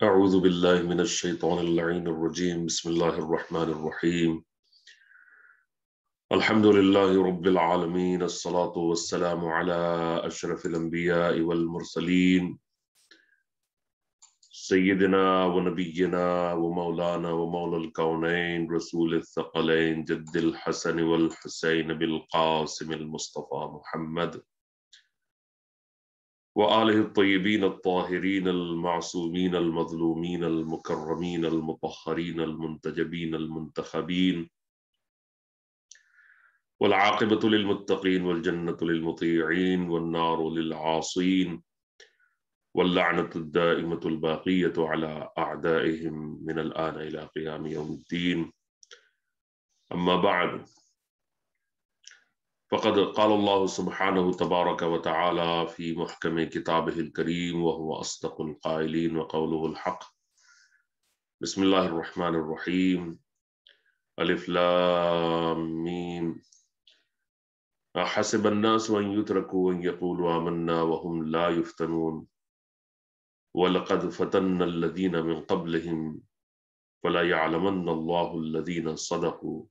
أعوذ بالله من الشيطان اللعين الرجيم بسم الله الرحمن الرحيم الحمد لله رب العالمين الصلاة والسلام على أشرف الأنبياء والمرسلين سيدنا ونبينا ومولانا ومولى الكونين رسول الثقلين جد الحسن والحسين بالقاسم المصطفى محمد وآله الطيبين الطاهرين المعصومين المظلومين المكرمين المطهرين المنتجبين المنتخبين والعاقبة للمتقين والجنة للمطيعين والنار للعاصين واللعنة الدائمة الباقية على أعدائهم من الآن إلى قيام يوم الدين أما بعد فقد قال الله سبحانه تبارك وتعالى في محكم كتابه الكريم وهو أصدق القائلين وقوله الحق بسم الله الرحمن الرحيم ألف لام ميم أحسب الناس أن يتركوا أن يقولوا آمنا وهم لا يفتنون ولقد فتنا الذين من قبلهم فلا يعلمن الله الذين صدقوا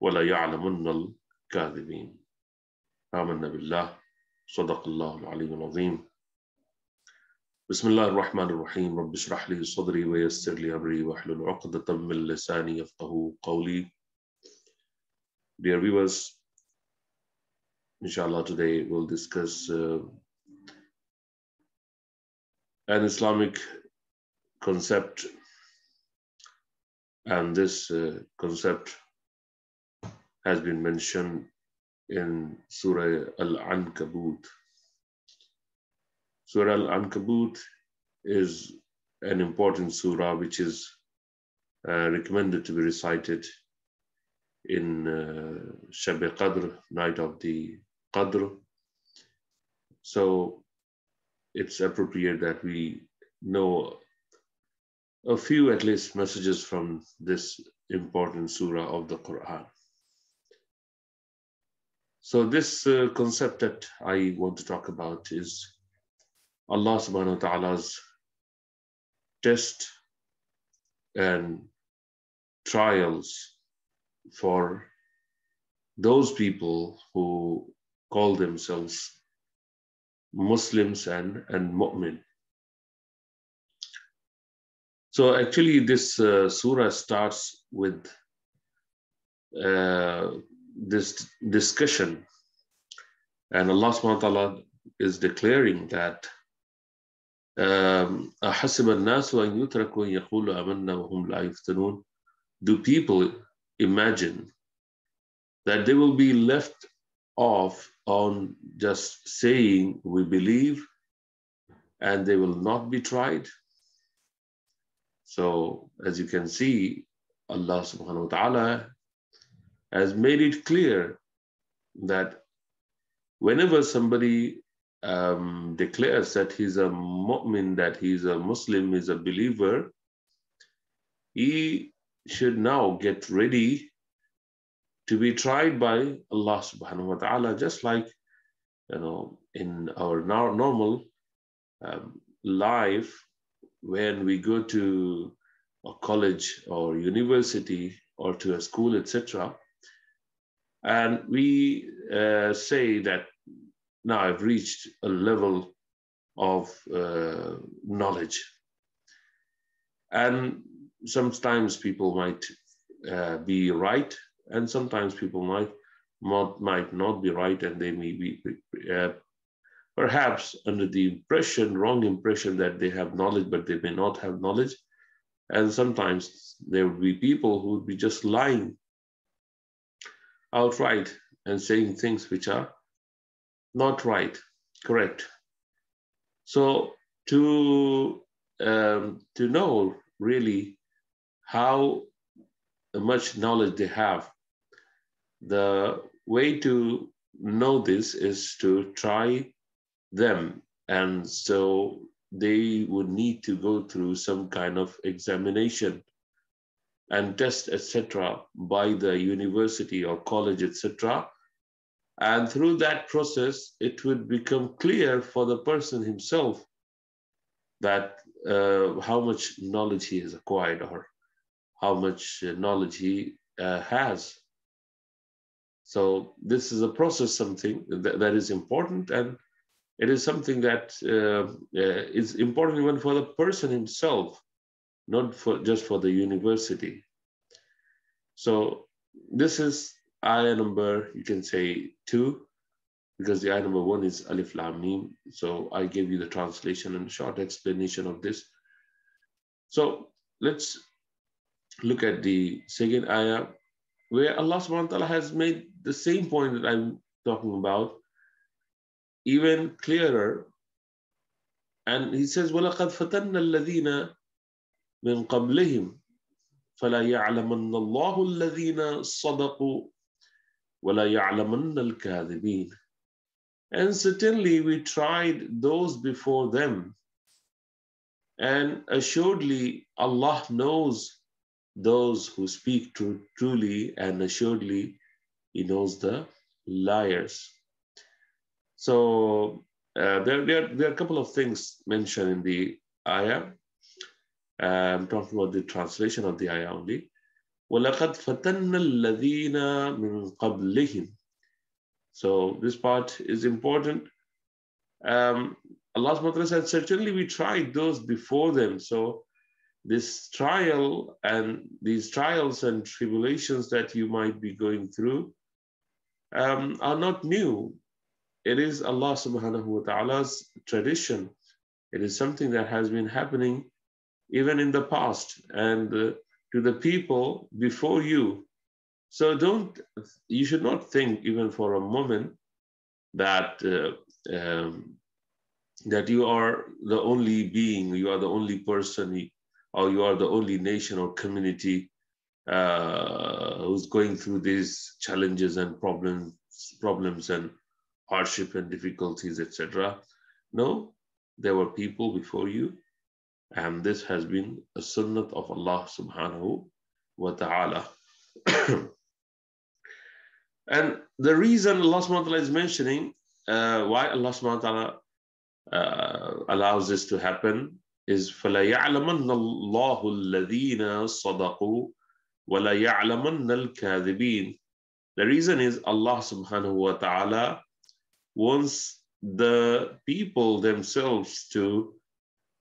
ولا يعلمن الكاذبين آمنا بالله صدق الله العلي العظيم بسم الله الرحمن الرحيم رب اشرح لي صدري ويسر لي أمري واحلل عقدة من لساني يفقهوا قولي. Dear viewers, Inshallah, today we'll discuss an Islamic concept, and this concept has been mentioned in Surah Ankaboot. Surah Ankaboot is an important surah which is recommended to be recited in Shab Qadr, night of the Qadr. So it's appropriate that we know a few at least messages from this important surah of the Quran. So this concept that I want to talk about is Allah subhanahu wa ta'ala's test and trials for those people who call themselves Muslims and mu'min. So actually this surah starts with this discussion, and Allah subhanahu wa ta'ala is declaring that أَحَسِبَ النَّاسُ أَن يُتْرَكُوا أَن يَقُولُوا آمَنَّا وَهُمْ لَا يُفْتَنُونَ. Do people imagine that they will be left off on just saying we believe and they will not be tried? So as you can see, Allah subhanahu wa ta'ala has made it clear that whenever somebody declares that he's a mu'min, that he's a Muslim, is a believer, he should now get ready to be tried by Allah subhanahu wa ta'ala, just like, in our normal life, when we go to a college or university or to a school, etc., and we say that now I've reached a level of knowledge. And sometimes people might be right, and sometimes people might not be right, and they may be perhaps under the wrong impression that they have knowledge, but they may not have knowledge. And sometimes there will be people who would be just lying outright and saying things which are not right, correct. So to know really how much knowledge they have, the way to know this is to try them. And so they would need to go through some kind of examination and test, etc., by the university or college, etc. And through that process, it would become clear for the person himself that how much knowledge he has acquired or how much knowledge he has. So this is a process, something that is important, and it is something that is important even for the person himself, not just for the university. So this is ayah number, you can say 2, because the ayah number 1 is Alif Lam Mim. So I gave you the translation and short explanation of this. So let's look at the second ayah, where Allah subhanahu wa ta'ala has made the same point that I'm talking about even clearer. And he says, وَلَقَدْ فَتَنَّ الَّذِينَ مِنْ قَبْلِهِمْ فَلَا يَعْلَمَنَّ اللَّهُ الَّذِينَ صَدَقُوا وَلَا يَعْلَمَنَّ الْكَاذِبِينَ. And certainly we tried those before them, and assuredly Allah knows those who speak truly, and assuredly He knows the liars. So there are a couple of things mentioned in the ayah. I'm talking about the translation of the ayah only. وَلَقَدْ فَتَنَّ الَّذِينَ مِنْ قَبْلِهِمْ. So this part is important. Allah subhanahu wa ta'ala said, certainly we tried those before them. So this trial and these trials and tribulations that you might be going through are not new. It is Allah subhanahu wa ta'ala's tradition. It is something that has been happening even in the past and to the people before you. So you should not think even for a moment that that you are the only being, you are the only person, or you are the only nation or community who's going through these challenges and problems and hardship and difficulties, etc. No, there were people before you, and this has been a sunnah of Allah subhanahu wa ta'ala. And the reason Allah subhanahu wa ta'ala is mentioning why Allah subhanahu wa ta'ala allows this to happen is فَلَا يَعْلَمَنَّ اللَّهُ الَّذِينَ صَدَقُوا وَلَا يَعْلَمَنَّ الْكَاذِبِينَ. The reason is Allah subhanahu wa ta'ala wants the people themselves to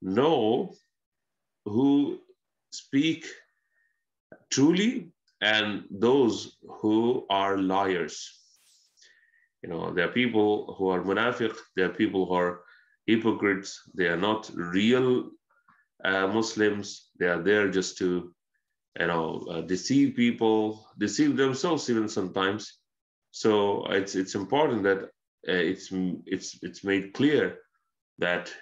know who speak truly and those who are liars. You know, there are people who are munafiq, there are people who are hypocrites, they are not real Muslims, they are there just to, deceive people, deceive themselves even sometimes. So it's important that it's made clear that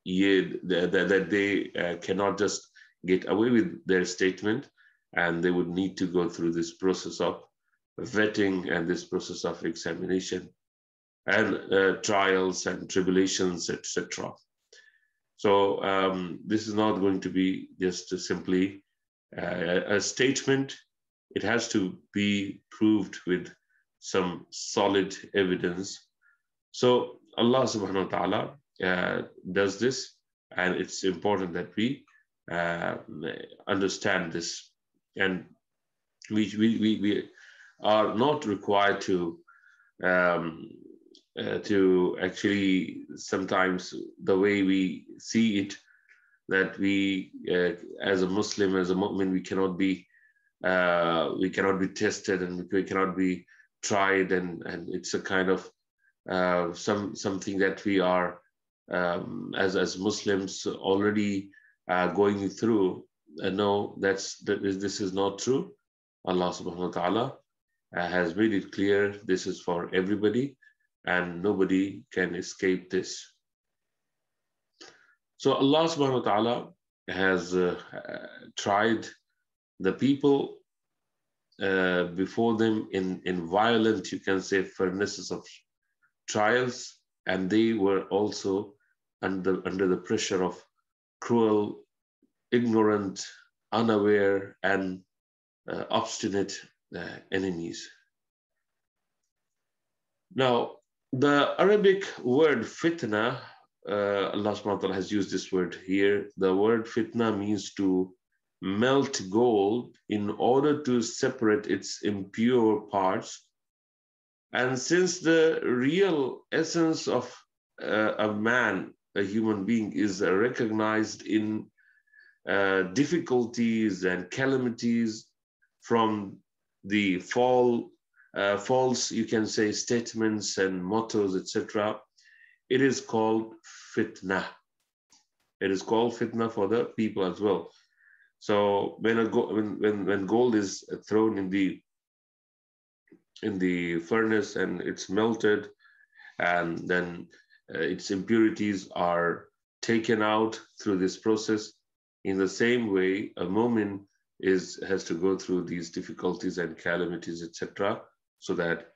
they cannot just get away with their statement, and they would need to go through this process of vetting and this process of examination and trials and tribulations, etc. So this is not going to be just simply a statement. It has to be proved with some solid evidence. So Allah subhanahu wa ta'ala does this, and it's important that we understand this, and we are not required to actually, sometimes the way we see it, that we as a Muslim, as a mu'min, we cannot be tested, and we cannot be tried, and it's a kind of something that we are as Muslims already going through. No, this is not true. Allah subhanahu wa ta'ala has made it clear this is for everybody, and nobody can escape this. So Allah subhanahu wa ta'ala has tried the people before them in violent, you can say, furnaces of trials, and they were also under the pressure of cruel, ignorant, unaware, and obstinate enemies. Now, the Arabic word fitna Allah subhanahu wa ta'ala has used this word here. The word fitna means to melt gold in order to separate its impure parts. And since the real essence of a man, a human being, is recognized in difficulties and calamities from the false, you can say, statements and mottos, etc., it is called fitna. It is called fitna for the people as well. So when gold is thrown in the furnace and it's melted, and then its impurities are taken out through this process, in the same way, a mu'min has to go through these difficulties and calamities, etc., so that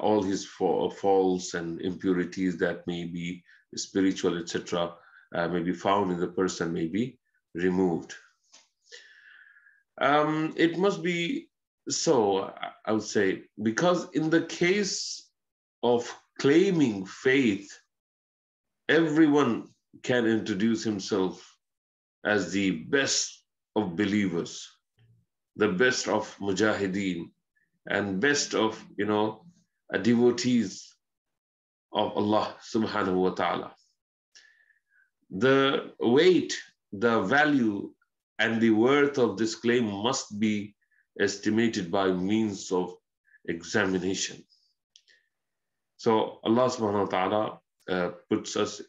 all his faults and impurities that may be spiritual, etc., may be found in the person, may be removed. It must be so, I would say, because in the case of claiming faith, everyone can introduce himself as the best of believers, the best of mujahideen, and best of, devotees of Allah subhanahu wa ta'ala. The weight, the value, and the worth of this claim must be estimated by means of examination. So Allah subhanahu wa ta'ala puts us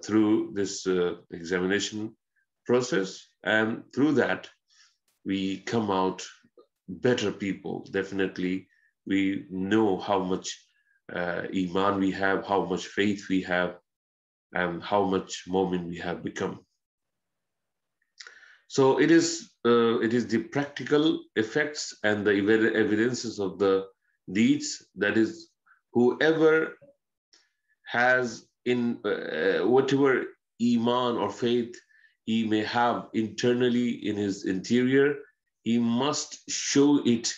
through this examination process, and through that we come out better people. Definitely we know how much iman we have, how much faith we have, and how much mu'min we have become. So it is the practical effects and the evidences of the deeds, that is, whoever has in whatever iman or faith he may have internally in his interior, he must show it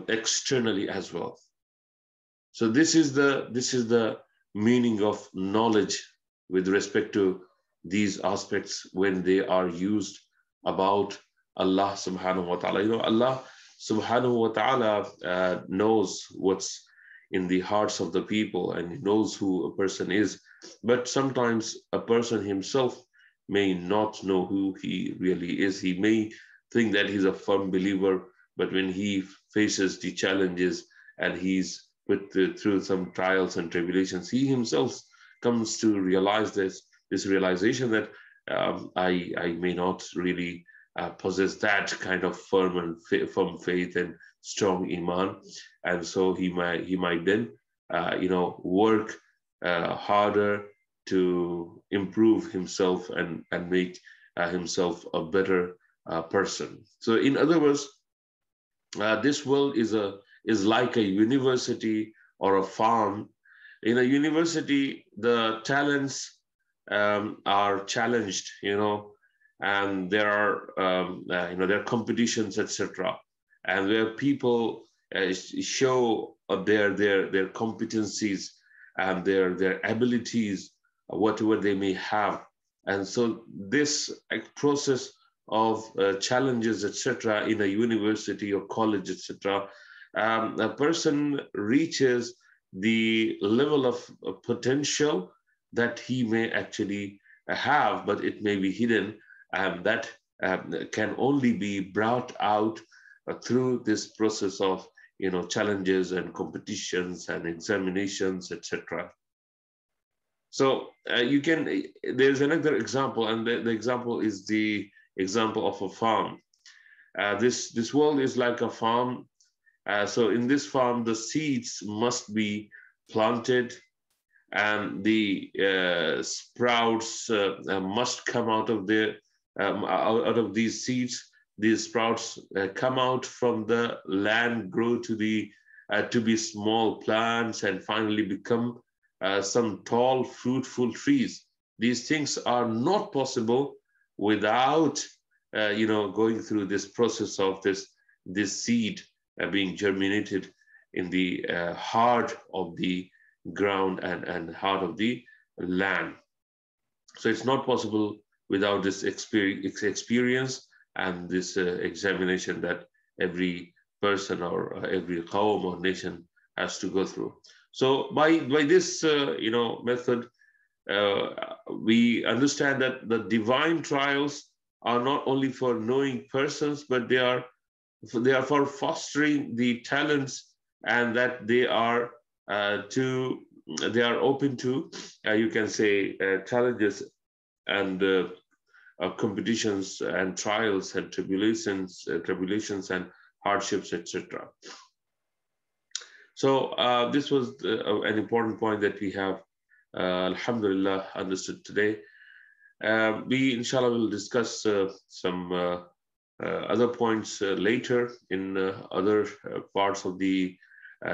externally as well. So this is the meaning of knowledge with respect to these aspects when they are used about Allah subhanahu wa ta'ala. Allah subhanahu wa ta'ala knows what's in the hearts of the people, and he knows who a person is. But sometimes a person himself may not know who he really is. He may think that he's a firm believer, but when he faces the challenges and he's put through some trials and tribulations, he himself comes to realize this realization that I may not really possess that kind of firm faith and strong iman, and so he might then work harder to improve himself and make himself a better person. So in other words, this world is like a university or a farm. In a university, the talents are challenged, and there are competitions, etc., and where people show their competencies and their abilities, whatever they may have. And so this process of challenges, etc., in a university or college, etc., a person reaches the level of potential that he may actually have, but it may be hidden, and that can only be brought out through this process of challenges and competitions and examinations, etc. So there's another example, and the example is the example of a farm. This world is like a farm. So in this farm, the seeds must be planted, and the sprouts must come out of these seeds. These sprouts come out from the land, grow to be small plants, and finally become some tall, fruitful trees. These things are not possible without going through this process of this seed being germinated in the heart of the ground and heart of the land. So it's not possible without this experience and this examination that every person or every qawm or nation has to go through. So by this method, we understand that the divine trials are not only for knowing persons, but they are for fostering the talents, and that they are open to you can say challenges and competitions and trials and tribulations and hardships, etc. So this was an important point that we have alhamdulillah understood today. We inshallah will discuss some other points later in other parts of the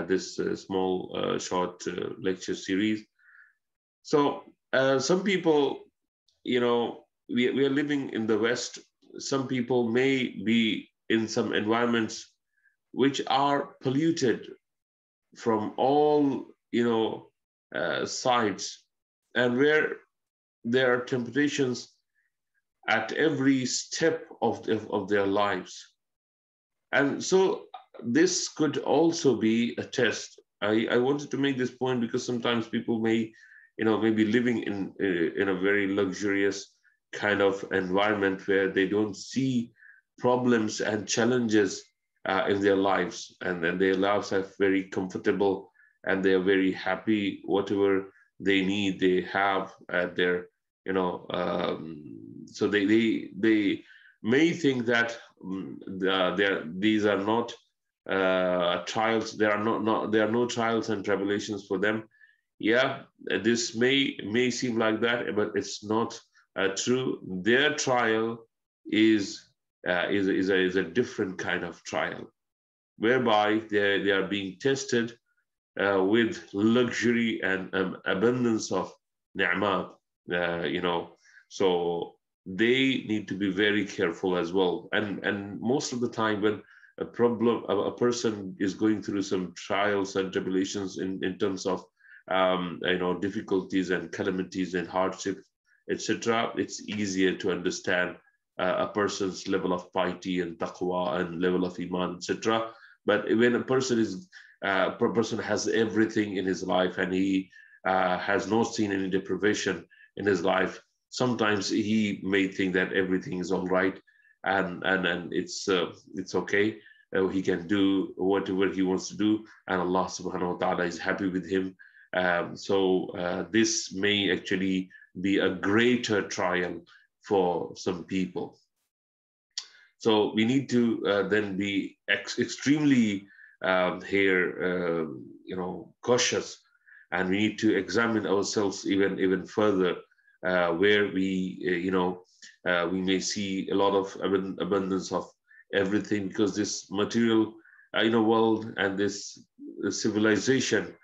this small short lecture series. So some people, we are living in the West. Some people may be in some environments which are polluted from all sides, and where there are temptations at every step of their lives. And so this could also be a test. I wanted to make this point because sometimes people may be living in a very luxurious kind of environment where they don't see problems and challenges in their lives, and their lives are very comfortable, and they are very happy. Whatever they need, they have at their so they may think that these are not trials. There are no trials and tribulations for them. Yeah, this may seem like that, but it's not true. Their trial is a different kind of trial, whereby they are being tested with luxury and abundance of ni'mat, so they need to be very careful as well. And most of the time when a person is going through some trials and tribulations in terms of difficulties and calamities and hardships, etc., it's easier to understand a person's level of piety and taqwa and level of iman, etc. But when a person has everything in his life, and he has not seen any deprivation in his life, sometimes he may think that everything is all right, and it's okay. He can do whatever he wants to do, and Allah subhanahu wa ta'ala is happy with him. So this may actually be a greater trial for some people. So we need to then be extremely cautious, and we need to examine ourselves even further, where we may see a lot of abundance of everything, because this material world and this civilization,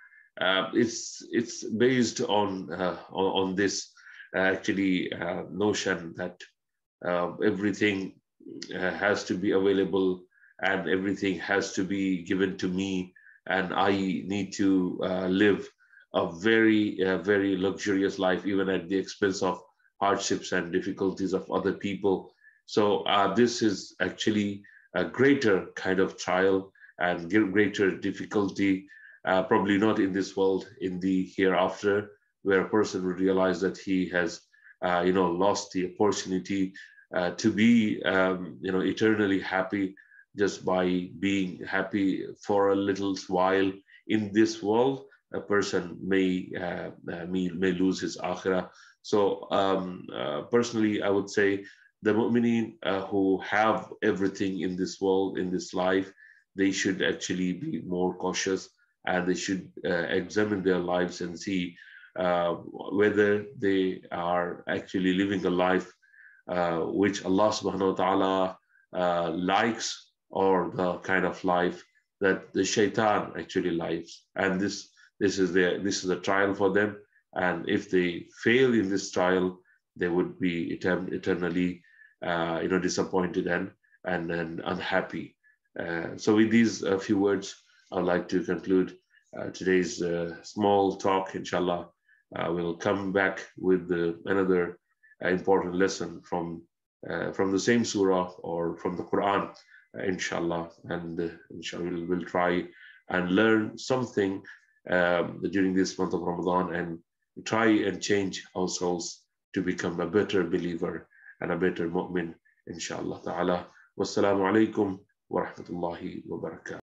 it's based on this notion that everything has to be available, and everything has to be given to me, and I need to live a very luxurious life, even at the expense of hardships and difficulties of other people. So this is actually a greater kind of trial and greater difficulty, probably not in this world, in the hereafter, where a person will realize that he has lost the opportunity to be eternally happy just by being happy for a little while in this world. A person may lose his akhirah. So personally, I would say the mu'mineen who have everything in this world, in this life, they should actually be more cautious, and they should examine their lives and see whether they are actually living a life which Allah subhanahu wa ta'ala likes, or the kind of life that the shaitan actually likes. And this is a trial for them, and if they fail in this trial, they would be eternally disappointed and unhappy. So with these few words, I'd like to conclude today's small talk. Inshallah, we'll come back with another important lesson from the same surah or from the Quran, inshallah. And inshallah, we'll try and learn something during this month of Ramadan and try and change ourselves to become a better believer and a better mu'min, inshallah ta'ala. Wassalamu alaikum wa rahmatullahi wa barakatuh.